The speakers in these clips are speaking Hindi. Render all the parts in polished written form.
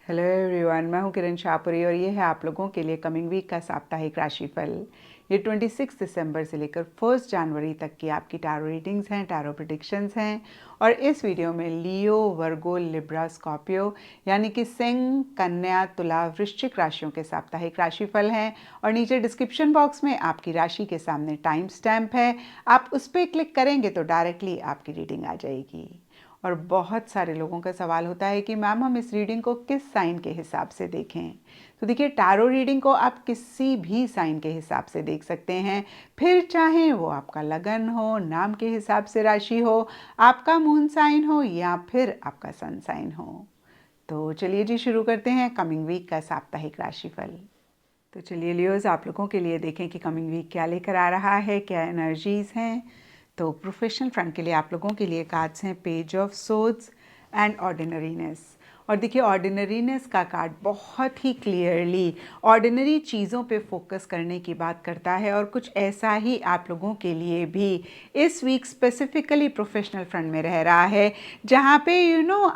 हेलो एवरीवन, मैं हूं किरण शाहपुरी और ये है आप लोगों के लिए कमिंग वीक का साप्ताहिक राशिफल। ये 26 दिसंबर से लेकर 1 जनवरी तक की आपकी टैरो रीडिंग्स हैं, टैरो प्रेडिक्शंस हैं। और इस वीडियो में लियो, वर्गो, लिब्रा, स्कॉर्पियो यानी कि सिंह, कन्या, तुला, वृश्चिक राशियों के साप्ताहिक राशिफल हैं। और नीचे डिस्क्रिप्शन बॉक्स में आपकी राशि के सामने टाइम स्टैम्प है, आप उस पर क्लिक करेंगे तो डायरेक्टली आपकी रीडिंग आ जाएगी। और बहुत सारे लोगों का सवाल होता है कि मैम हम इस रीडिंग को किस साइन के हिसाब से देखें। तो देखिए, टैरो रीडिंग को आप किसी भी साइन के हिसाब से देख सकते हैं, फिर चाहे वो आपका लगन हो, नाम के हिसाब से राशि हो, आपका मून साइन हो या फिर आपका सन साइन हो। तो चलिए जी, शुरू करते हैं कमिंग वीक का साप्ताहिक राशिफल। तो चलिए लियोज, आप लोगों के लिए देखें कि कमिंग वीक क्या लेकर आ रहा है, क्या एनर्जीज हैं। तो प्रोफेशनल फ्रंट के लिए आप लोगों के लिए कार्ड्स हैं page of swords and ordinariness. और देखिए, ऑर्डिनरीनेस का कार्ड बहुत ही क्लियरली ऑर्डिनरी चीज़ों पे फोकस करने की बात करता है। और कुछ ऐसा ही आप लोगों के लिए भी इस वीक स्पेसिफिकली प्रोफेशनल फ्रंट में रह रहा है, जहाँ पे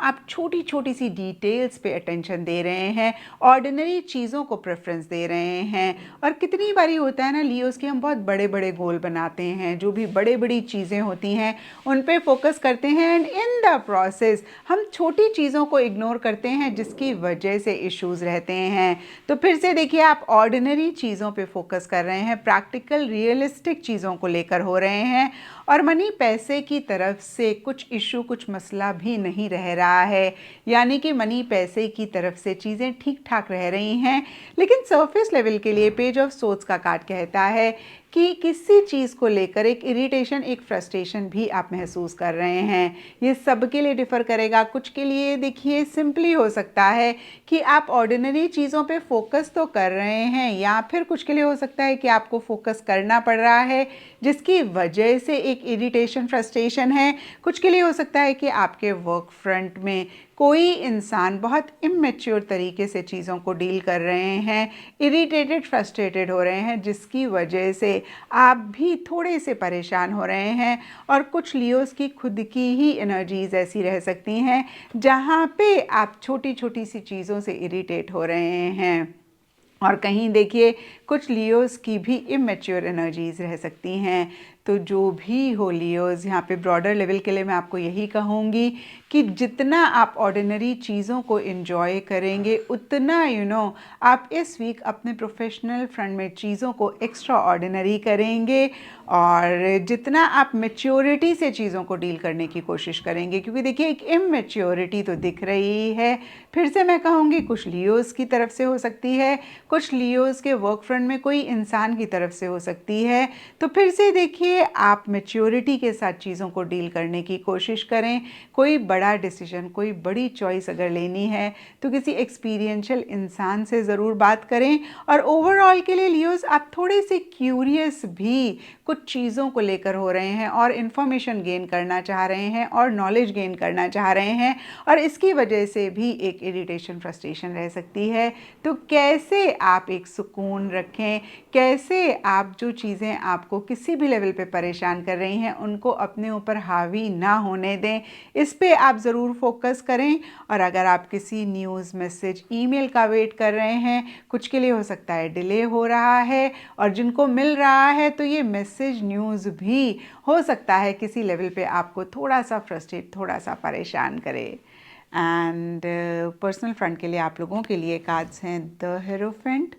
आप छोटी छोटी सी डिटेल्स पे अटेंशन दे रहे हैं, ऑर्डिनरी चीज़ों को प्रेफरेंस दे रहे हैं। और कितनी बारी होता है ना लियोस कि हम बहुत बड़े बड़े गोल बनाते हैं, जो भी बड़े बड़ी चीज़ें होती हैं उन पे फोकस करते हैं, एंड इन द प्रोसेस हम छोटी चीज़ों को इग्नोर करते हैं, जिसकी वजह से इश्यूज रहते हैं। तो फिर से देखिए, आप ऑर्डिनरी चीज़ों पे फोकस कर रहे हैं, प्रैक्टिकल रियलिस्टिक चीज़ों को लेकर हो रहे हैं। और मनी पैसे की तरफ से कुछ इशू, कुछ मसला भी नहीं रह रहा है, यानी कि मनी पैसे की तरफ से चीज़ें ठीक ठाक रह रही हैं। लेकिन सरफेस लेवल के लिए पेज ऑफ सोर्ड्स का कार्ड कहता है कि किसी चीज़ को लेकर एक इरिटेशन, एक फ्रस्ट्रेशन भी आप महसूस कर रहे हैं। ये सबके लिए डिफ़र करेगा। कुछ के लिए देखिए सिंपली हो सकता है कि आप ऑर्डिनरी चीज़ों पे फोकस तो कर रहे हैं, या फिर कुछ के लिए हो सकता है कि आपको फोकस करना पड़ रहा है, जिसकी वजह से एक इरिटेशन, फ्रस्ट्रेशन है। कुछ के लिए हो सकता है कि आपके वर्क फ्रंट में कोई इंसान बहुत इमेच्योर तरीके से चीज़ों को डील कर रहे हैं, इरिटेटेड, फ्रस्ट्रेटेड हो रहे हैं, जिसकी वजह से आप भी थोड़े से परेशान हो रहे हैं। और कुछ लियोस की खुद की ही एनर्जीज ऐसी रह सकती हैं, जहाँ पे आप छोटी छोटी सी चीज़ों से इरिटेट हो रहे हैं। और कहीं देखिए, कुछ लियोस की भी इमेच्योर एनर्जीज रह सकती हैं। तो जो भी हो लियोस, यहाँ पे ब्रॉडर लेवल के लिए मैं आपको यही कहूँगी कि जितना आप ऑर्डिनरी चीज़ों को एंजॉय करेंगे, उतना आप इस वीक अपने प्रोफेशनल फ्रंट में चीज़ों को एक्स्ट्रा ऑर्डिनरी करेंगे। और जितना आप मैच्योरिटी से चीज़ों को डील करने की कोशिश करेंगे, क्योंकि देखिए एक इमेच्योरिटी तो दिख रही है। फिर से मैं कहूँगी, कुछ लियोस की तरफ से हो सकती है, कुछ लियोस के वर्क फ्रंट में कोई इंसान की तरफ से हो सकती है। तो फिर से देखिए, आप मैच्योरिटी के साथ चीज़ों को डील करने की कोशिश करें। कोई बड़ा डिसीजन, कोई बड़ी चॉइस अगर लेनी है तो किसी एक्सपीरियंशियल इंसान से ज़रूर बात करें। और ओवरऑल के लिए लियोस, आप थोड़े से क्यूरियस भी कुछ चीज़ों को लेकर हो रहे हैं, और इन्फॉर्मेशन गेन करना चाह रहे हैं, और नॉलेज गेन करना चाह रहे हैं, और इसकी वजह से भी एक इरिटेशन, फ्रस्ट्रेशन रह सकती है। तो कैसे आप एक सुकून रखें, कैसे आप जो चीज़ें आपको किसी भी लेवल पे परेशान कर रही हैं उनको अपने ऊपर हावी ना होने दें, इस पे आप ज़रूर फोकस करें। और अगर आप किसी न्यूज़, मैसेज, ईमेल का वेट कर रहे हैं, कुछ के लिए हो सकता है डिले हो रहा है, और जिनको मिल रहा है तो ये मैसेज, न्यूज़ भी हो सकता है किसी लेवल पे आपको थोड़ा सा फ्रस्ट्रेट, थोड़ा सा परेशान करे। एंड पर्सनल फ्रंट के लिए आप लोगों के लिए कार्ड्स हैं द हेरोफेंट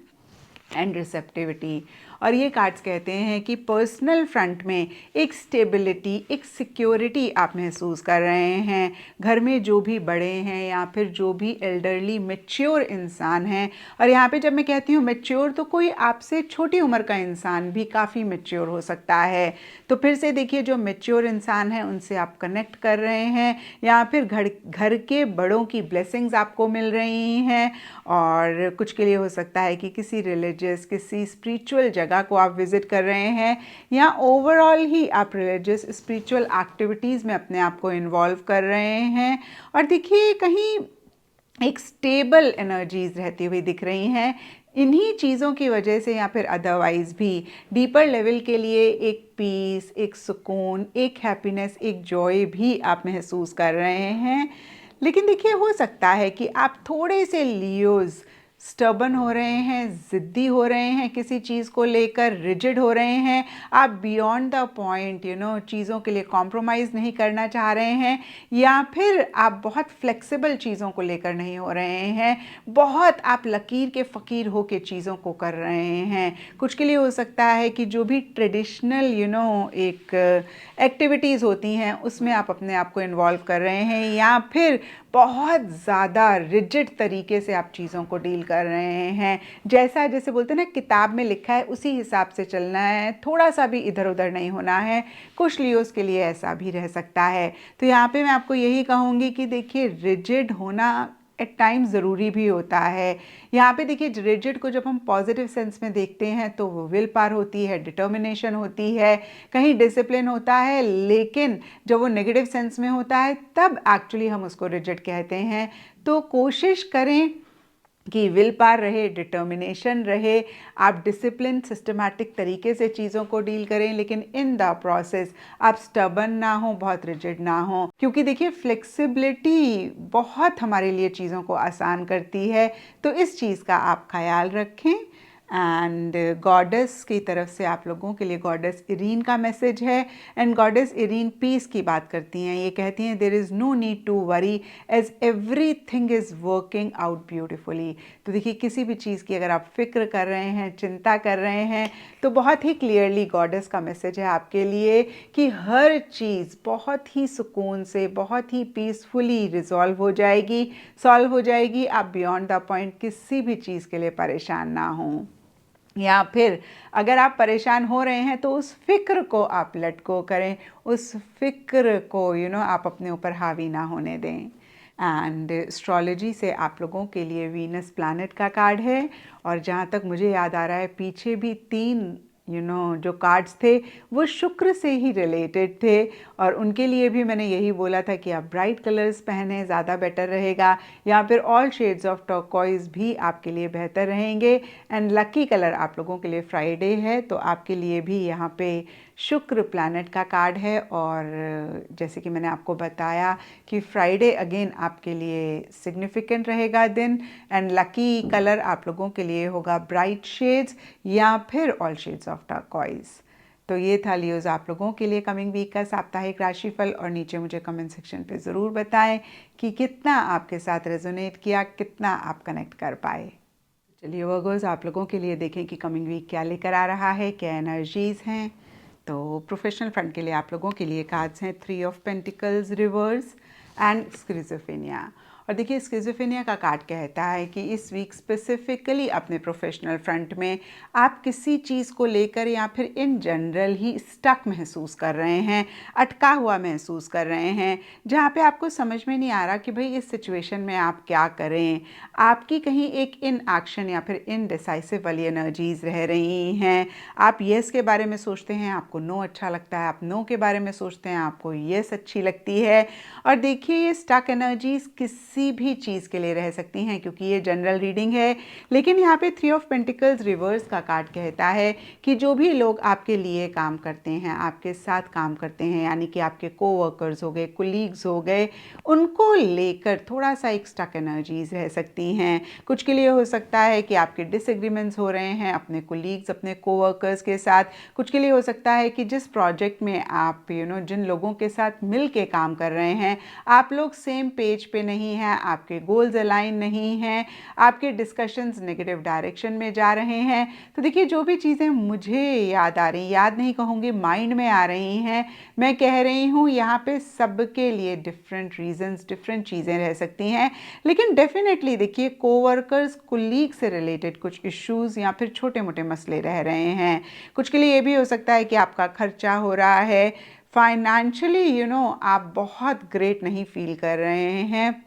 एंड रिसेप्टिविटी। और ये कार्ड्स कहते हैं कि पर्सनल फ्रंट में एक स्टेबिलिटी, एक सिक्योरिटी आप महसूस कर रहे हैं। घर में जो भी बड़े हैं या फिर जो भी एल्डरली मैच्योर इंसान हैं, और यहाँ पे जब मैं कहती हूँ मैच्योर, तो कोई आपसे छोटी उम्र का इंसान भी काफ़ी मैच्योर हो सकता है। तो फिर से देखिए, जो मैच्योर इंसान है उनसे आप कनेक्ट कर रहे हैं, या फिर घर के बड़ों की ब्लेसिंग्स आपको मिल रही हैं। और कुछ के लिए हो सकता है कि किसी रिलीजियस, किसी स्पिरिचुअल जगह को आप विजिट कर रहे हैं, या ओवरऑल ही आप रिलीजियस, स्पिरिचुअल एक्टिविटीज़ में अपने आप को इन्वॉल्व कर रहे हैं। और देखिए, कहीं एक स्टेबल एनर्जीज रहती हुई दिख रही हैं। इन्हीं चीज़ों की वजह से, या फिर अदरवाइज भी डीपर लेवल के लिए एक पीस, एक सुकून, एक हैप्पीनेस, एक जॉय भी आप महसूस कर रहे हैं। लेकिन देखिए हो सकता है कि आप थोड़े से लियोज स्टबन हो रहे हैं, ज़िद्दी हो रहे हैं, किसी चीज़ को लेकर रिजिड हो रहे हैं, आप बियॉन्ड द पॉइंट चीज़ों के लिए कॉम्प्रोमाइज़ नहीं करना चाह रहे हैं, या फिर आप बहुत फ्लेक्सिबल चीज़ों को लेकर नहीं हो रहे हैं, बहुत आप लकीर के फ़कीर हो के चीज़ों को कर रहे हैं। कुछ के लिए हो सकता है कि जो भी ट्रेडिशनल एक एक्टिविटीज़ होती हैं उसमें आप अपने आप को इन्वॉल्व कर रहे हैं, या फिर बहुत ज़्यादा रिजिड तरीके से आप चीज़ों को डील कर रहे हैं। जैसे बोलते हैं ना, किताब में लिखा है उसी हिसाब से चलना है, थोड़ा सा भी इधर उधर नहीं होना है। कुछ लियोज़ के लिए ऐसा भी रह सकता है। तो यहाँ पे मैं आपको यही कहूँगी कि देखिए, रिजिड होना एट टाइम ज़रूरी भी होता है। यहाँ पे देखिए, रिजिड को जब हम पॉजिटिव सेंस में देखते हैं तो वो विल पावर होती है, डिटर्मिनेशन होती है, कहीं डिसिप्लिन होता है, लेकिन जब वो नेगेटिव सेंस में होता है तब एक्चुअली हम उसको रिजिड कहते हैं। तो कोशिश करें कि विल पावर रहे, डिटर्मिनेशन रहे, आप डिसिप्लिन सिस्टमैटिक तरीके से चीज़ों को डील करें, लेकिन इन द प्रोसेस आप स्टबन ना हो, बहुत रिजिड ना हो। क्योंकि देखिए, फ्लेक्सिबिलिटी बहुत हमारे लिए चीज़ों को आसान करती है, तो इस चीज़ का आप ख्याल रखें। एंड गॉडेस की तरफ से आप लोगों के लिए गॉडेस इरीन का मैसेज है। एंड गॉडेस इरीन पीस की बात करती हैं, ये कहती हैं there is no need to worry as everything is working out beautifully. तो देखिए, किसी भी चीज़ की अगर आप फिक्र कर रहे हैं, चिंता कर रहे हैं, तो बहुत ही क्लियरली गॉडेस का मैसेज है आपके लिए कि हर चीज़ बहुत ही सुकून से, बहुत ही पीसफुली रिजॉल्व हो जाएगी, सॉल्व हो जाएगी। आप बियॉन्ड द पॉइंट किसी भी चीज़ के लिए परेशान ना हों, या फिर अगर आप परेशान हो रहे हैं तो उस फिक्र को आप लेट गो करें, उस फिक्र को आप अपने ऊपर हावी ना होने दें। एंड एस्ट्रोलॉजी से आप लोगों के लिए वीनस प्लैनेट का कार्ड है, और जहाँ तक मुझे याद आ रहा है पीछे भी 3 जो कार्ड्स थे वो शुक्र से ही रिलेटेड थे, और उनके लिए भी मैंने यही बोला था कि आप ब्राइट कलर्स पहने, ज़्यादा बेटर रहेगा, या फिर ऑल शेड्स ऑफ टर्कोइज भी आपके लिए बेहतर रहेंगे। एंड लकी कलर आप लोगों के लिए फ्राइडे है, तो आपके लिए भी यहाँ पे शुक्र प्लैनेट का कार्ड है। और जैसे कि मैंने आपको बताया कि फ्राइडे अगेन आपके लिए सिग्निफिकेंट रहेगा दिन, एंड लकी कलर आप लोगों के लिए होगा ब्राइट शेड्स या फिर ऑल शेड्स ऑफ टर्कोइज। तो ये था लियोज आप लोगों के लिए कमिंग वीक का साप्ताहिक राशिफल, और नीचे मुझे कमेंट सेक्शन पे ज़रूर बताएं कि कितना आपके साथ रेजोनेट किया, कितना आप कनेक्ट कर पाए। चलिए वर्गोस, आप लोगों के लिए देखें कि कमिंग वीक क्या लेकर आ रहा है, क्या एनर्जीज़ हैं। तो प्रोफेशनल फ्रंट के लिए आप लोगों के लिए कार्ड्स हैं 3 of pentacles reverse and schizophrenia. और देखिए, स्किज़ोफ्रेनिया का कार्ड कहता है कि इस वीक स्पेसिफिकली अपने प्रोफेशनल फ्रंट में आप किसी चीज़ को लेकर या फिर इन जनरल ही स्टक महसूस कर रहे हैं, अटका हुआ महसूस कर रहे हैं, जहाँ पे आपको समझ में नहीं आ रहा कि भाई इस सिचुएशन में आप क्या करें। आपकी कहीं एक इन एक्शन या फिर इनडिसाइसिव वाली एनर्जीज रह रही हैं। आप येस के बारे में सोचते हैं, आपको नो अच्छा लगता है, आप नो के बारे में सोचते हैं, आपको येस अच्छी लगती है। और देखिए, ये स्टक एनर्जीज किसी भी चीज़ के लिए रह सकती हैं, क्योंकि ये जनरल रीडिंग है। लेकिन यहाँ पे 3 ऑफ पेंटिकल्स रिवर्स का कार्ड कहता है कि जो भी लोग आपके लिए काम करते हैं, आपके साथ काम करते हैं, यानी कि आपके कोवर्कर्स हो गए, कोलीग्स हो गए, उनको लेकर थोड़ा सा एक स्टक एनर्जीज रह सकती हैं। कुछ के लिए हो सकता है कि आपके डिसएग्रीमेंट्स हो रहे हैं अपने कोलीग्स, अपने कोवर्कर्स के साथ। कुछ के लिए हो सकता है कि जिस प्रोजेक्ट में आप जिन लोगों के साथ मिल के काम कर रहे हैं, आप लोग सेम पेज पे नहीं हैं, आपके गोल्स अलाइन नहीं हैं, आपके डिस्कशंस नेगेटिव डायरेक्शन में जा रहे हैं। तो देखिए, जो भी चीज़ें मुझे याद आ रही, याद नहीं कहूँगी, माइंड में आ रही हैं, मैं कह रही हूँ, यहाँ पे सबके लिए डिफरेंट रीजंस, डिफरेंट चीज़ें रह सकती हैं। लेकिन डेफिनेटली देखिए, कोवर्कर्स, कोलीग से रिलेटेड कुछ इश्यूज़ या फिर छोटे मोटे मसले रह रहे हैं। कुछ के लिए ये भी हो सकता है कि आपका खर्चा हो रहा है, फाइनेंशियली आप बहुत ग्रेट नहीं फील कर रहे हैं,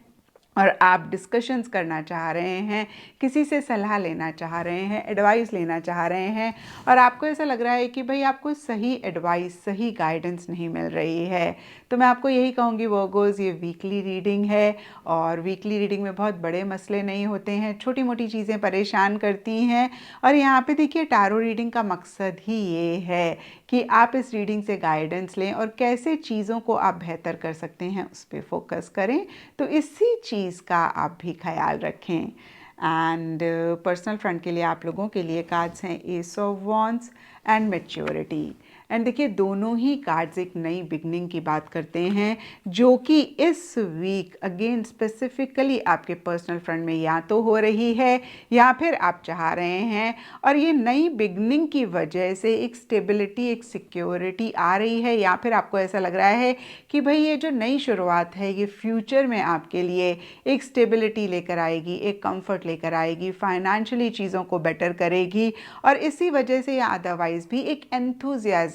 और आप डिस्कशंस करना चाह रहे हैं, किसी से सलाह लेना चाह रहे हैं, एडवाइस लेना चाह रहे हैं, और आपको ऐसा लग रहा है कि भाई आपको सही एडवाइस, सही गाइडेंस नहीं मिल रही है। तो मैं आपको यही कहूँगी वर्गोस, ये वीकली रीडिंग है, और वीकली रीडिंग में बहुत बड़े मसले नहीं होते हैं, छोटी मोटी चीज़ें परेशान करती हैं। और यहाँ पे देखिए, टैरो रीडिंग का मकसद ही ये है कि आप इस रीडिंग से गाइडेंस लें और कैसे चीज़ों को आप बेहतर कर सकते हैं उस पर फोकस करें। तो इसी चीज़ का आप भी ख्याल रखें। एंड पर्सनल फ्रंट के लिए आप लोगों के लिए कार्ड्स हैं S of wands and maturity. And देखिए दोनों ही कार्ड्स एक नई बिगनिंग की बात करते हैं जो कि इस वीक अगेन स्पेसिफिकली आपके पर्सनल फ्रंट में या तो हो रही है या फिर आप चाह रहे हैं। और ये नई बिगनिंग की वजह से एक स्टेबिलिटी, एक सिक्योरिटी आ रही है, या फिर आपको ऐसा लग रहा है कि भाई ये जो नई शुरुआत है ये फ्यूचर में आपके लिए एक स्टेबिलिटी लेकर आएगी, एक कंफर्ट लेकर आएगी, फाइनेंशियली चीज़ों को बेटर करेगी। और इसी वजह से या अदरवाइज भी एक एंथुजियाज्म,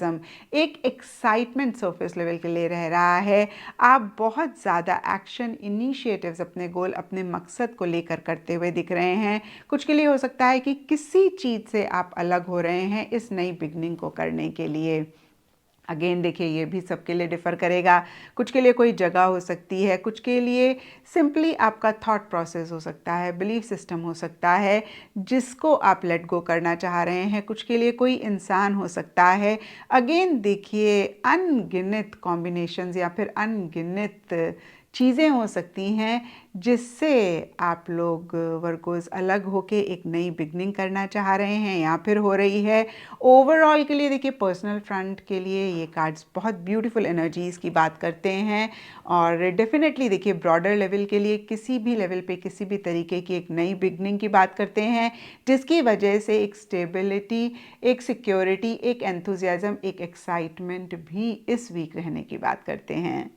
एक एक्साइटमेंट सरफेस लेवल के लिए रह रहा है। आप बहुत ज़्यादा एक्शन, इनिशिएटिव्स अपने गोल, अपने मकसद को लेकर करते हुए दिख रहे हैं। कुछ के लिए हो सकता है कि किसी चीज़ से आप अलग हो रहे हैं इस नई बिगनिंग को करने के लिए। अगेन देखिए ये भी सबके लिए डिफ़र करेगा। कुछ के लिए कोई जगह हो सकती है, कुछ के लिए सिंपली आपका थॉट प्रोसेस हो सकता है, बिलीफ सिस्टम हो सकता है जिसको आप लेट गो करना चाह रहे हैं। कुछ के लिए कोई इंसान हो सकता है। अगेन देखिए अनगिनत कॉम्बिनेशंस या फिर अनगिनत चीज़ें हो सकती हैं जिससे आप लोग वर्गोज़ अलग होके एक नई बिगनिंग करना चाह रहे हैं या फिर हो रही है। ओवरऑल के लिए देखिए पर्सनल फ्रंट के लिए ये कार्ड्स बहुत ब्यूटीफुल एनर्जीज़ की बात करते हैं और डेफिनेटली देखिए ब्रॉडर लेवल के लिए किसी भी लेवल पे किसी भी तरीके की एक नई बिगनिंग की बात करते हैं जिसकी वजह से एक स्टेबिलिटी, एक सिक्योरिटी, एक एंथुजियाज्म, एक एक्साइटमेंट भी इस वीक रहने की बात करते हैं।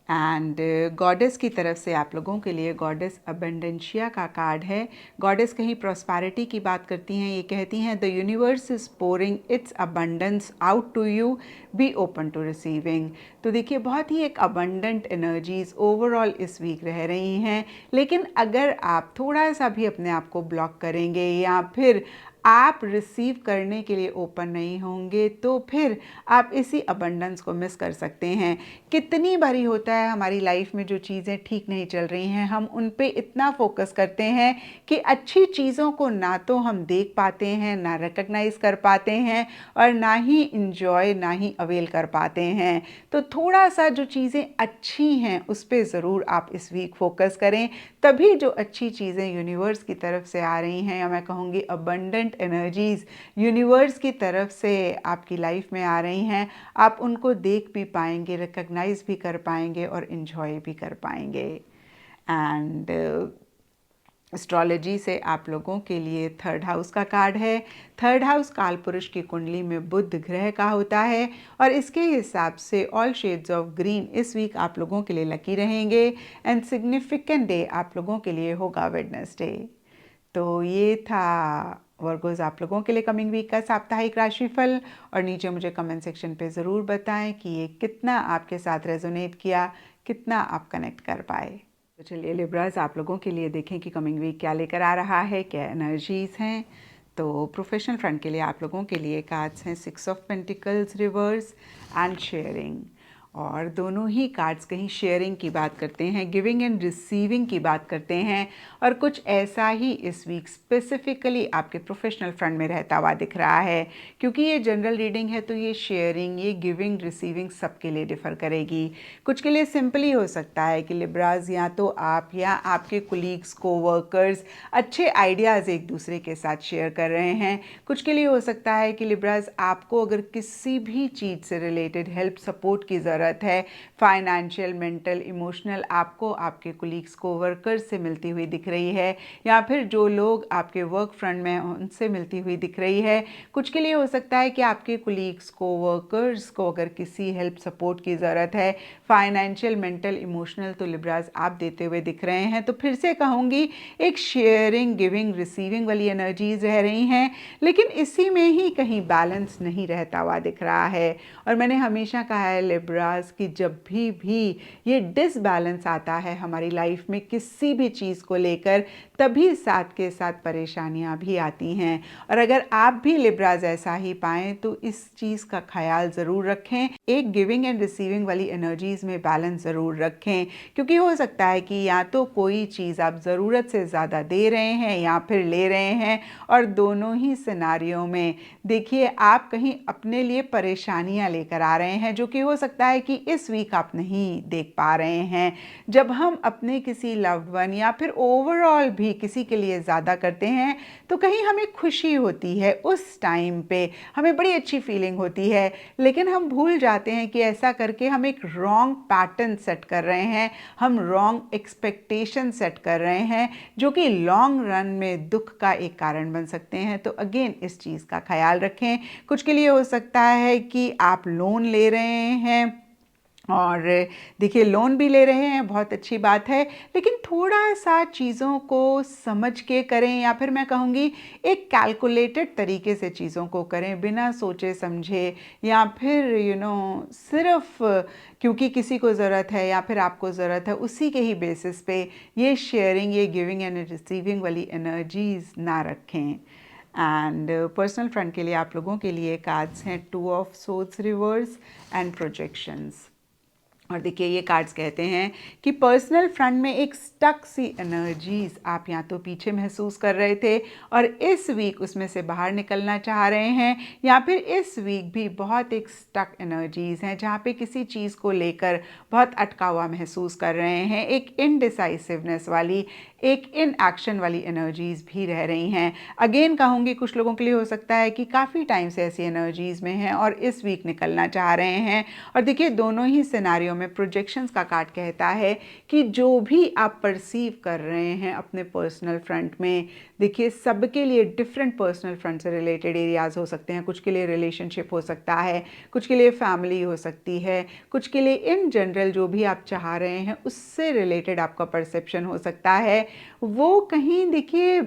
एंड गॉडेस की तरफ से आप लोगों के लिए गॉडेस अबंडेंशिया का कार्ड है। गॉडेस कहीं प्रॉस्पेरिटी की बात करती हैं। ये कहती हैं the universe is pouring its abundance out to you, be open to receiving. तो देखिए बहुत ही एक अबंडेंट एनर्जीज ओवरऑल इस वीक रह रही हैं। लेकिन अगर आप थोड़ा सा भी अपने आप को ब्लॉक करेंगे या फिर आप रिसीव करने के लिए ओपन नहीं होंगे तो फिर आप इसी अबंडेंस को मिस कर सकते हैं। कितनी बारी होता है हमारी लाइफ में जो चीज़ें ठीक नहीं चल रही हैं हम उन पे इतना फोकस करते हैं कि अच्छी चीज़ों को ना तो हम देख पाते हैं, ना रिकग्नाइज कर पाते हैं और ना ही इंजॉय, ना ही अवेल कर पाते हैं। तो थोड़ा सा जो चीज़ें अच्छी हैं उस पर ज़रूर आप इस वीक फोकस करें, तभी जो अच्छी चीज़ें यूनिवर्स की तरफ से आ रही हैं या मैं कहूँगी अबंडेंट एनर्जीज़ यूनिवर्स की तरफ से आपकी लाइफ में आ रही हैं, आप उनको देख भी पाएंगे, रिकग्नाइज भी कर पाएंगे और इन्जॉय भी कर पाएंगे। एंड एस्ट्रोलॉजी से आप लोगों के लिए थर्ड हाउस का कार्ड है। थर्ड हाउस काल पुरुष की कुंडली में बुध ग्रह का होता है और इसके हिसाब से ऑल शेड्स ऑफ ग्रीन इस वीक आप लोगों के लिए लकी रहेंगे एंड सिग्निफिकेंट डे आप लोगों के लिए होगा वेडनेसडे। तो ये था वर्गोज़ आप लोगों के लिए कमिंग वीक का साप्ताहिक राशिफल और नीचे मुझे कमेंट सेक्शन पे ज़रूर बताएं कि ये कितना आपके साथ रेजोनेट किया, कितना आप कनेक्ट कर पाए। तो चलिए लिब्रास आप लोगों के लिए देखें कि कमिंग वीक क्या लेकर आ रहा है, क्या एनर्जीज़ हैं। तो प्रोफेशनल फ्रंट के लिए आप लोगों के लिए कार्ड्स हैं 6 of pentacles reverse and sharing. और दोनों ही कार्ड्स कहीं शेयरिंग की बात करते हैं, गिविंग एंड रिसीविंग की बात करते हैं और कुछ ऐसा ही इस वीक स्पेसिफिकली आपके प्रोफेशनल फ्रंट में रहता हुआ दिख रहा है। क्योंकि ये जनरल रीडिंग है तो ये शेयरिंग, ये गिविंग रिसीविंग सबके लिए डिफ़र करेगी। कुछ के लिए सिंपली हो सकता है कि लिब्राज या तो आप या आपके कोलीग्स, कोवर्कर्स अच्छे आइडियाज़ एक दूसरे के साथ शेयर कर रहे हैं। कुछ के लिए हो सकता है कि लिब्राज आपको अगर किसी भी चीज़ से रिलेटेड हेल्प, सपोर्ट की ज़रूरत है, फाइनेंशियल, मेंटल, इमोशनल, आपको आपके कोलीग्स, कोवर्कर्स से मिलती हुई दिख रही है या फिर जो लोग आपके वर्क फ्रंट में उनसे मिलती हुई दिख रही है। कुछ के लिए हो सकता है कि आपके कोलीग्स, कोवर्कर्स को अगर किसी हेल्प, सपोर्ट की ज़रूरत है, फाइनेंशियल, मेंटल, इमोशनल, तो लिब्राज आप देते हुए दिख रहे हैं। तो फिर से कहूँगी एक शेयरिंग, गिविंग, रिसीविंग वाली एनर्जीज रह रही हैं, लेकिन इसी में ही कहीं बैलेंस नहीं रहता हुआ दिख रहा है। और मैंने हमेशा कहा है लिब्राज लिब्रास कि जब भी ये डिसबैलेंस आता है हमारी लाइफ में किसी भी चीज़ को लेकर, तभी साथ के साथ परेशानियां भी आती हैं। और अगर आप भी लिब्रास ऐसा ही पाएं तो इस चीज़ का ख्याल ज़रूर रखें, एक गिविंग एंड रिसीविंग वाली एनर्जीज़ में बैलेंस ज़रूर रखें, क्योंकि हो सकता है कि या तो कोई चीज़ आप ज़रूरत से ज़्यादा दे रहे हैं या फिर ले रहे हैं, और दोनों ही सिनारियों में देखिए आप कहीं अपने लिए परेशानियां लेकर आ रहे हैं, जो कि हो सकता है कि इस वीक आप नहीं देख पा रहे हैं। जब हम अपने किसी लव्ड वन या फिर ओवरऑल भी किसी के लिए ज़्यादा करते हैं तो कहीं हमें खुशी होती है, उस टाइम पे हमें बड़ी अच्छी फीलिंग होती है, लेकिन हम भूल जाते हैं कि ऐसा करके हम एक रॉन्ग पैटर्न सेट कर रहे हैं, हम रॉन्ग एक्सपेक्टेशन सेट कर रहे हैं, जो कि लॉन्ग रन में दुख का एक कारण बन सकते हैं। तो अगेन इस चीज़ का ख्याल रखें। कुछ के लिए हो सकता है कि आप लोन ले रहे हैं, और देखिए लोन भी ले रहे हैं, बहुत अच्छी बात है, लेकिन थोड़ा सा चीज़ों को समझ के करें, या फिर मैं कहूँगी एक कैलकुलेटेड तरीके से चीज़ों को करें, बिना सोचे समझे, या फिर सिर्फ क्योंकि किसी को ज़रूरत है या फिर आपको ज़रूरत है उसी के ही बेसिस पे ये शेयरिंग, ये गिविंग एंड रिसीविंग वाली एनर्जीज ना रखें। एंड पर्सनल फ्रंट के लिए आप लोगों के लिए कार्ड्स हैं 2 of swords reverse and projections. और देखिए ये कार्ड्स कहते हैं कि पर्सनल फ्रंट में एक स्टक सी एनर्जीज आप या तो पीछे महसूस कर रहे थे और इस वीक उसमें से बाहर निकलना चाह रहे हैं, या फिर इस वीक भी बहुत एक स्टक एनर्जीज हैं जहाँ पे किसी चीज़ को लेकर बहुत अटका हुआ महसूस कर रहे हैं, एक इनडिसाइसिवनेस वाली, एक इन एक्शन वाली एनर्जीज भी रह रही हैं। अगेन कहूँगी कुछ लोगों के लिए हो सकता है कि काफ़ी टाइम से ऐसी एनर्जीज में हैं और इस वीक निकलना चाह रहे हैं। और देखिए दोनों ही सिनारियों में प्रोजेक्शंस का कार्ड कहता है कि जो भी आप परसीव कर रहे हैं अपने पर्सनल फ्रंट में, देखिए सबके लिए डिफरेंट पर्सनल फ्रंट से रिलेटेड एरियाज हो सकते हैं। कुछ के लिए रिलेशनशिप हो सकता है, कुछ के लिए फैमिली हो सकती है, कुछ के लिए इन जनरल जो भी आप चाह रहे हैं उससे रिलेटेड आपका परसेप्शन हो सकता है। वो कहीं देखिए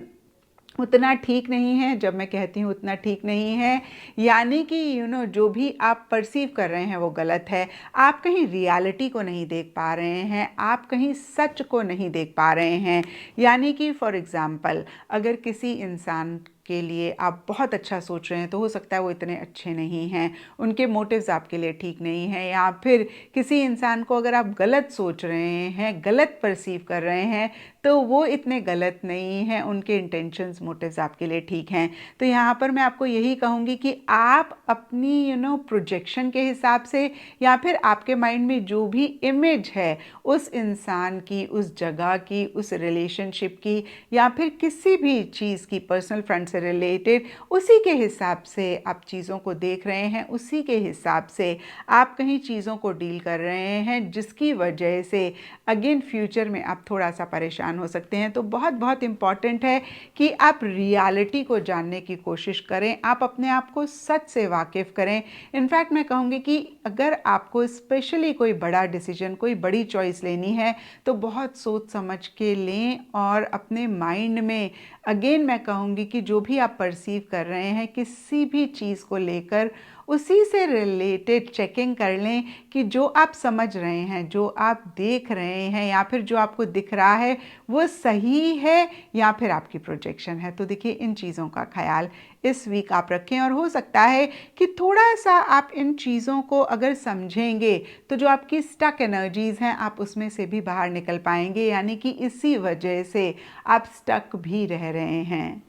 उतना ठीक नहीं है। जब मैं कहती हूँ उतना ठीक नहीं है, यानी कि जो भी आप परसीव कर रहे हैं वो गलत है। आप कहीं रियलिटी को नहीं देख पा रहे हैं, आप कहीं सच को नहीं देख पा रहे हैं। यानी कि फॉर एग्ज़ाम्पल अगर किसी इंसान के लिए आप बहुत अच्छा सोच रहे हैं तो हो सकता है वो इतने अच्छे नहीं हैं, उनके मोटिव्स आपके लिए ठीक नहीं हैं, या फिर किसी इंसान को अगर आप गलत सोच रहे हैं, गलत परसीव कर रहे हैं, तो वो इतने गलत नहीं हैं, उनके इंटेंशंस मोटिव्स आपके लिए ठीक हैं। तो यहाँ पर मैं आपको यही कहूँगी कि आप अपनी प्रोजेक्शन के हिसाब से, या फिर आपके माइंड में जो भी इमेज है उस इंसान की, उस जगह की, उस रिलेशनशिप की, या फिर किसी भी चीज़ की पर्सनल फ्रंट से रिलेटेड, उसी के हिसाब से आप चीज़ों को देख रहे हैं, उसी के हिसाब से आप कहीं चीज़ों को डील कर रहे हैं, जिसकी वजह से अगेन फ्यूचर में आप थोड़ा सा परेशान हो सकते हैं। तो बहुत बहुत इम्पॉर्टेंट है कि आप रियलिटी को जानने की कोशिश करें, आप अपने आप को सच से वाकिफ़ करें। इनफैक्ट मैं कहूँगी कि अगर आपको स्पेशली कोई बड़ा डिसीजन, कोई बड़ी चॉइस लेनी है तो बहुत सोच समझ के लें, और अपने माइंड में अगेन मैं कहूँगी कि जो भी आप परसीव कर रहे हैं किसी भी चीज़ को लेकर, उसी से रिलेटेड चेकिंग कर लें कि जो आप समझ रहे हैं, जो आप देख रहे हैं, या फिर जो आपको दिख रहा है वो सही है या फिर आपकी प्रोजेक्शन है। तो देखिए इन चीज़ों का ख्याल इस वीक आप रखें, और हो सकता है कि थोड़ा सा आप इन चीज़ों को अगर समझेंगे तो जो आपकी स्टक एनर्जीज़ हैं आप उसमें से भी बाहर निकल पाएंगे, यानी कि इसी वजह से आप स्टक भी रह रहे हैं।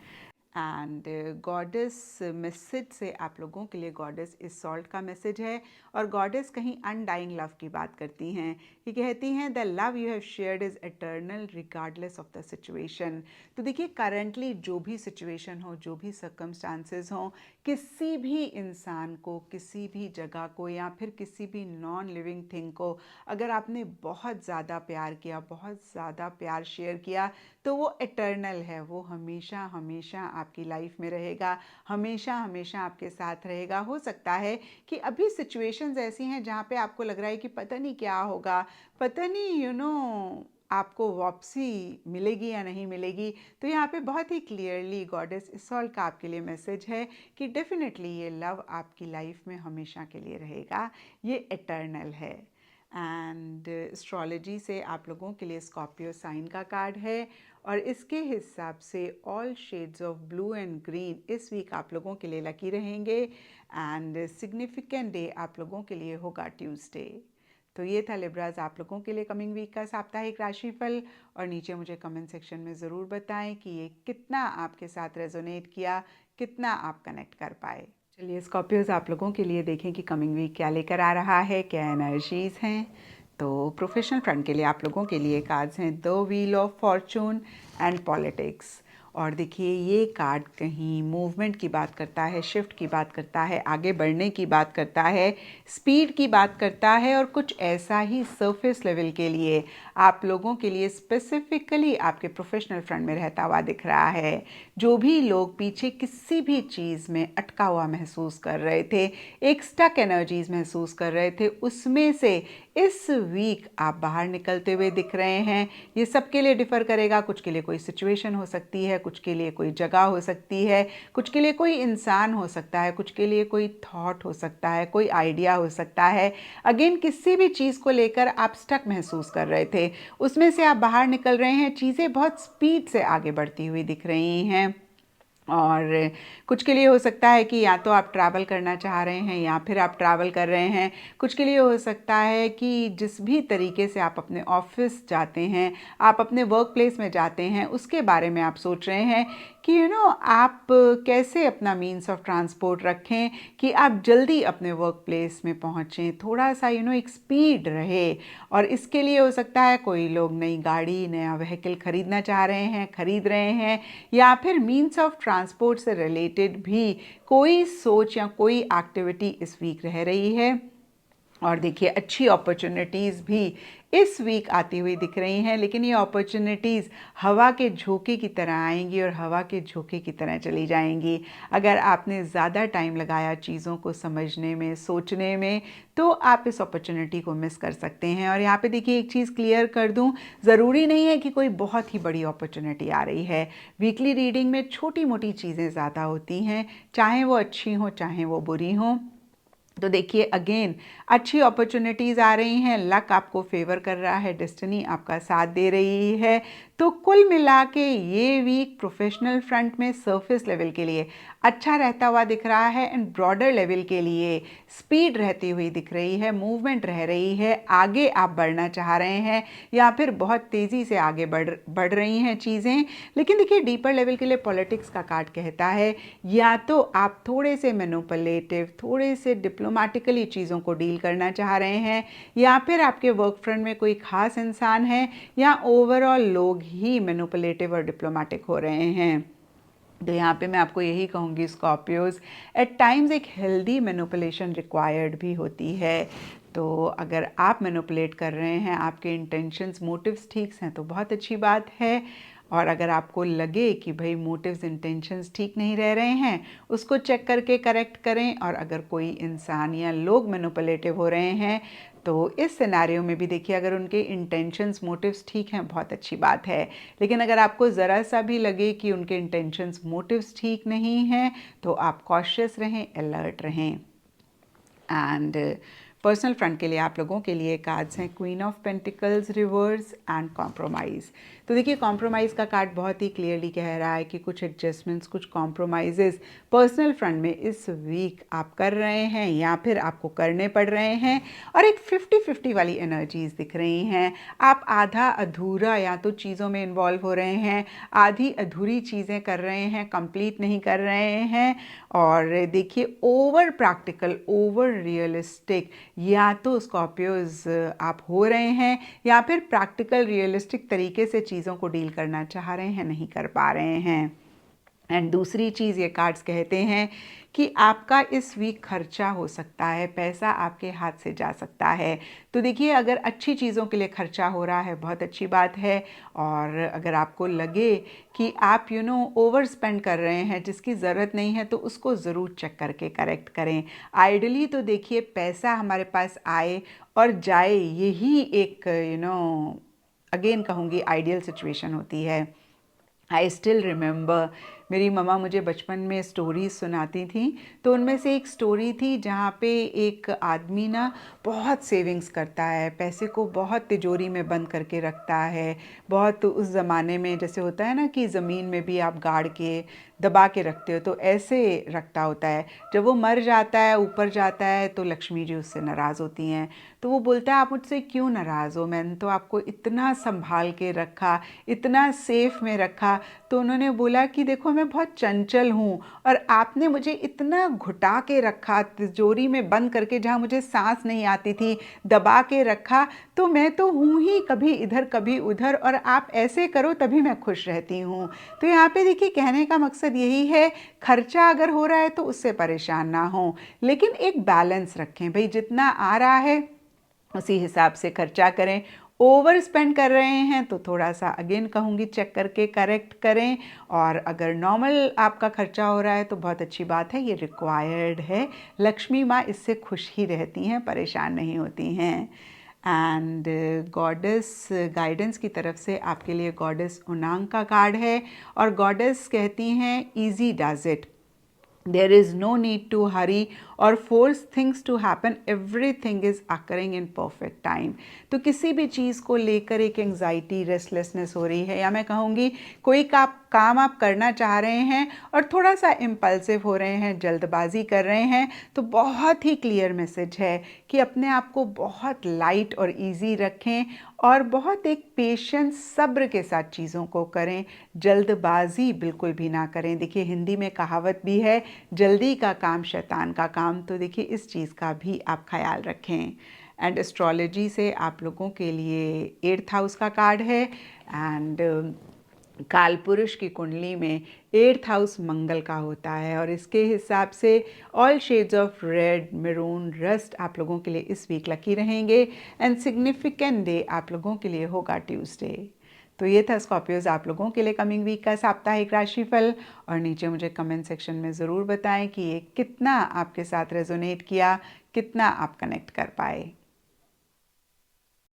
एंड गॉडेस मैसेज से आप लोगों के लिए गॉडेस इज़ोल्ट का मैसेज है, और गॉडेस कहीं अनडाइंग लव की बात करती हैं। ये कहती हैं the love you have shared is eternal regardless of the situation. तो देखिए करंटली जो भी सिचुएशन हो, जो भी सर्कमस्टांसेस हों, किसी भी इंसान को, किसी भी जगह को, या फिर किसी भी नॉन लिविंग थिंग को अगर आपने बहुत ज़्यादा प्यार किया, बहुत ज़्यादा प्यार शेयर किया, तो वो एटर्नल है, वो हमेशा हमेशा आपकी लाइफ में रहेगा, हमेशा हमेशा आपके साथ रहेगा। हो सकता है कि अभी सिचुएशंस ऐसी हैं जहाँ पे आपको लग रहा है कि पता नहीं क्या होगा, पता नहीं आपको वापसी मिलेगी या नहीं मिलेगी। तो यहाँ पे बहुत ही क्लियरली गॉडेस इज़ोल्ट का आपके लिए मैसेज है कि डेफिनेटली ये लव आपकी लाइफ में हमेशा के लिए रहेगा, ये एटर्नल है। एंड एस्ट्रोलॉजी से आप लोगों के लिए स्कॉर्पियो साइन का कार्ड है और इसके हिसाब से all shades of blue and green इस वीक आप लोगों के लिए लकी रहेंगे एंड सिग्निफिकेंट डे आप लोगों के लिए होगा ट्यूसडे। तो ये था लिब्राज आप लोगों के लिए कमिंग वीक का साप्ताहिक राशिफल और नीचे मुझे कमेंट सेक्शन में ज़रूर बताएं कि ये कितना आपके साथ रेजोनेट किया, कितना आप कनेक्ट कर पाए। चलिए स्कॉर्पियोज आप लोगों के लिए देखें कि कमिंग वीक क्या लेकर आ रहा है, क्या एनर्जीज हैं। तो प्रोफेशनल फ्रंट के लिए आप लोगों के लिए कार्ड्स हैं the wheel of Fortune and politics. और देखिए ये कार्ड कहीं मूवमेंट की बात करता है, शिफ्ट की बात करता है, आगे बढ़ने की बात करता है, स्पीड की बात करता है और कुछ ऐसा ही सरफेस लेवल के लिए आप लोगों के लिए स्पेसिफिकली आपके प्रोफेशनल फ्रंट में रहता हुआ दिख रहा है। जो भी लोग पीछे किसी भी चीज़ में अटका हुआ महसूस कर रहे थे, एक स्टक एनर्जीज महसूस कर रहे थे, उसमें से इस वीक आप बाहर निकलते हुए दिख रहे हैं। ये सबके लिए डिफ़र करेगा, कुछ के लिए कोई सिचुएशन हो सकती है, कुछ के लिए कोई जगह हो सकती है, कुछ के लिए कोई इंसान हो सकता है, कुछ के लिए कोई थॉट हो सकता है, कोई आइडिया हो सकता है। अगेन किसी भी चीज़ को लेकर आप स्टक महसूस कर रहे थे, उसमें से आप बाहर निकल रहे हैं, चीज़ें बहुत स्पीड से आगे बढ़ती हुई दिख रही हैं। और कुछ के लिए हो सकता है कि या तो आप ट्रैवल करना चाह रहे हैं या फिर आप ट्रैवल कर रहे हैं। कुछ के लिए हो सकता है कि जिस भी तरीके से आप अपने ऑफिस जाते हैं, आप अपने वर्क प्लेस में जाते हैं, उसके बारे में आप सोच रहे हैं कि आप कैसे अपना मीन्स ऑफ ट्रांसपोर्ट रखें कि आप जल्दी अपने वर्क प्लेस में पहुँचें, थोड़ा सा एक स्पीड रहे। और इसके लिए हो सकता है कोई लोग नई गाड़ी, नया व्हीकल खरीदना चाह रहे हैं, खरीद रहे हैं, या फिर मीन्स ऑफ ट्रांसपोर्ट से रिलेटेड भी कोई सोच या कोई एक्टिविटी इस वीक रह रही है। और देखिए अच्छी अपॉर्चुनिटीज़ भी इस वीक आती हुई दिख रही हैं, लेकिन ये अपॉर्चुनिटीज़ हवा के झोंके की तरह आएंगी और हवा के झोंके की तरह चली जाएंगी। अगर आपने ज़्यादा टाइम लगाया चीज़ों को समझने में, सोचने में, तो आप इस अपॉर्चुनिटी को मिस कर सकते हैं। और यहाँ पे देखिए एक चीज़ क्लियर कर दूँ, ज़रूरी नहीं है कि कोई बहुत ही बड़ी अपॉर्चुनिटी आ रही है। वीकली रीडिंग में छोटी मोटी चीज़ें ज़्यादा होती हैं, चाहे वो अच्छी हों चाहे वो बुरी हों। तो देखिए अगेन अच्छी अपॉर्चुनिटीज़ आ रही हैं, लक आपको फेवर कर रहा है, डेस्टिनी आपका साथ दे रही है। तो कुल मिला के ये वीक प्रोफेशनल फ्रंट में सरफेस लेवल के लिए अच्छा रहता हुआ दिख रहा है एंड ब्रॉडर लेवल के लिए स्पीड रहती हुई दिख रही है, मूवमेंट रह रही है, आगे आप बढ़ना चाह रहे हैं या फिर बहुत तेज़ी से आगे बढ़ रही हैं चीज़ें। लेकिन देखिए डीपर लेवल के लिए पॉलिटिक्स का कार्ड कहता है या तो आप थोड़े से मैनिपुलेटिव, थोड़े से डिप्लोमेटिकली चीज़ों को डील करना चाह रहे हैं, या फिर आपके वर्क फ्रंट में कोई ख़ास इंसान है, या ओवरऑल लोग ही मैनिपुलेटिव और डिप्लोमेटिक हो रहे हैं। तो यहाँ पे मैं आपको यही कहूँगी स्कॉर्पियोज, एट टाइम्स एक हेल्दी मैनिपुलेशन रिक्वायर्ड भी होती है। तो अगर आप मैनिपुलेट कर रहे हैं, आपके इंटेंशंस, मोटिव्स ठीक हैं तो बहुत अच्छी बात है। और अगर आपको लगे कि भाई मोटिव्स, इंटेंशंस ठीक नहीं रह रहे हैं, उसको चेक करके करेक्ट करें। और अगर कोई इंसान या लोग मैनिपुलेटिव हो रहे हैं तो इस सिनेरियो में भी देखिए अगर उनके इंटेंशंस, मोटिव्स ठीक हैं बहुत अच्छी बात है। लेकिन अगर आपको ज़रा सा भी लगे कि उनके इंटेंशंस, मोटिव्स ठीक नहीं हैं, तो आप कॉशियस रहें, अलर्ट रहें। एंड पर्सनल फ्रंट के लिए आप लोगों के लिए कार्ड्स हैं queen of pentacles, reverse and compromise. तो देखिए कॉम्प्रोमाइज़ का कार्ड बहुत ही क्लियरली कह रहा है कि कुछ एडजस्टमेंट्स, कुछ कॉम्प्रोमाइज़ेस पर्सनल फ्रंट में इस वीक आप कर रहे हैं या फिर आपको करने पड़ रहे हैं। और एक 50-50 वाली एनर्जीज दिख रही हैं। आप आधा अधूरा या तो चीज़ों में इन्वॉल्व हो रहे हैं, आधी अधूरी चीज़ें कर रहे हैं, कंप्लीट नहीं कर रहे हैं। और देखिए ओवर प्रैक्टिकल, ओवर रियलिस्टिक या तो स्कॉर्पियोज आप हो रहे हैं, या फिर प्रैक्टिकल रियलिस्टिक तरीके से चीज़ों को डील करना चाह रहे हैं, नहीं कर पा रहे हैं। एंड दूसरी चीज़ ये कार्ड्स कहते हैं कि आपका इस वीक खर्चा हो सकता है, पैसा आपके हाथ से जा सकता है। तो देखिए अगर अच्छी चीज़ों के लिए खर्चा हो रहा है बहुत अच्छी बात है। और अगर आपको लगे कि आप ओवर स्पेंड कर रहे हैं जिसकी ज़रूरत नहीं है, तो उसको ज़रूर चेक करके करेक्ट करें। आइडली तो देखिए पैसा हमारे पास आए और जाए, यही एक अगेन कहूँगी आइडियल सिचुएशन होती है। आई स्टिल रिमेंबर मेरी मम्मा मुझे बचपन में स्टोरीज सुनाती थी, तो उनमें से एक स्टोरी थी जहाँ पे एक आदमी ना बहुत सेविंग्स करता है, पैसे को बहुत तिजोरी में बंद करके रखता है। बहुत उस ज़माने में जैसे होता है ना कि ज़मीन में भी आप गाड़ के दबा के रखते हो, तो ऐसे रखता होता है। जब वो मर जाता है, ऊपर जाता है, तो लक्ष्मी जी उससे नाराज़ होती हैं। तो वो बोलता है, आप मुझसे क्यों नाराज़ हो, मैंने तो आपको इतना संभाल के रखा, इतना सेफ में रखा। तो उन्होंने बोला कि देखो मैं बहुत चंचल हूँ, और आपने मुझे इतना घुटा के रखा, तिजोरी में बंद करके, जहाँ मुझे सांस नहीं आती थी दबा के रखा। तो मैं तो हूँ ही कभी इधर कभी उधर, और आप ऐसे करो तभी मैं खुश रहती हूँ। तो यहाँ पे देखिए कहने का मकसद यही है, खर्चा अगर हो रहा है तो उससे परेशान ना हो, लेकिन एक बैलेंस रखें। भाई जितना आ रहा है उसी हिसाब से खर्चा करें। ओवर स्पेंड कर रहे हैं तो थोड़ा सा अगेन कहूँगी चेक करके करेक्ट करें। और अगर नॉर्मल आपका खर्चा हो रहा है तो बहुत अच्छी बात है, ये रिक्वायर्ड है। लक्ष्मी माँ इससे खुश ही रहती हैं, परेशान नहीं होती हैं। एंड गॉडेस गाइडेंस की तरफ से आपके लिए गॉडेस उनांग का कार्ड है, और गॉडेस कहती हैं easy does it, there is no need to hurry or force things to happen, everything is occurring in perfect time। तो किसी भी चीज़ को लेकर एक एंग्जाइटी रेस्टलेसनेस हो रही है, या मैं कहूँगी कोई काम आप करना चाह रहे हैं और थोड़ा सा इम्पल्सिव हो रहे हैं, जल्दबाजी कर रहे हैं, तो बहुत ही क्लियर मैसेज है कि अपने आप को बहुत लाइट और इजी रखें, और बहुत एक पेशेंस सब्र के साथ चीज़ों को करें, जल्दबाजी बिल्कुल भी ना करें। देखिए हिंदी में कहावत भी है, जल्दी का काम शैतान का काम। तो देखिए इस चीज़ का भी आप ख्याल रखें। एंड एस्ट्रोलॉजी से आप लोगों के लिए 8th हाउस का कार्ड है, एंड काल पुरुष की कुंडली में 8th हाउस मंगल का होता है, और इसके हिसाब से all shades of red, maroon, rust आप लोगों के लिए इस वीक लकी रहेंगे। एंड सिग्निफिकेंट डे आप लोगों के लिए होगा ट्यूसडे। तो ये था स्कॉर्पियोज आप लोगों के लिए कमिंग वीक का साप्ताहिक राशिफल। और नीचे मुझे कमेंट सेक्शन में ज़रूर बताएं कि ये कितना आपके साथ रेजोनेट किया, कितना आप कनेक्ट कर पाए।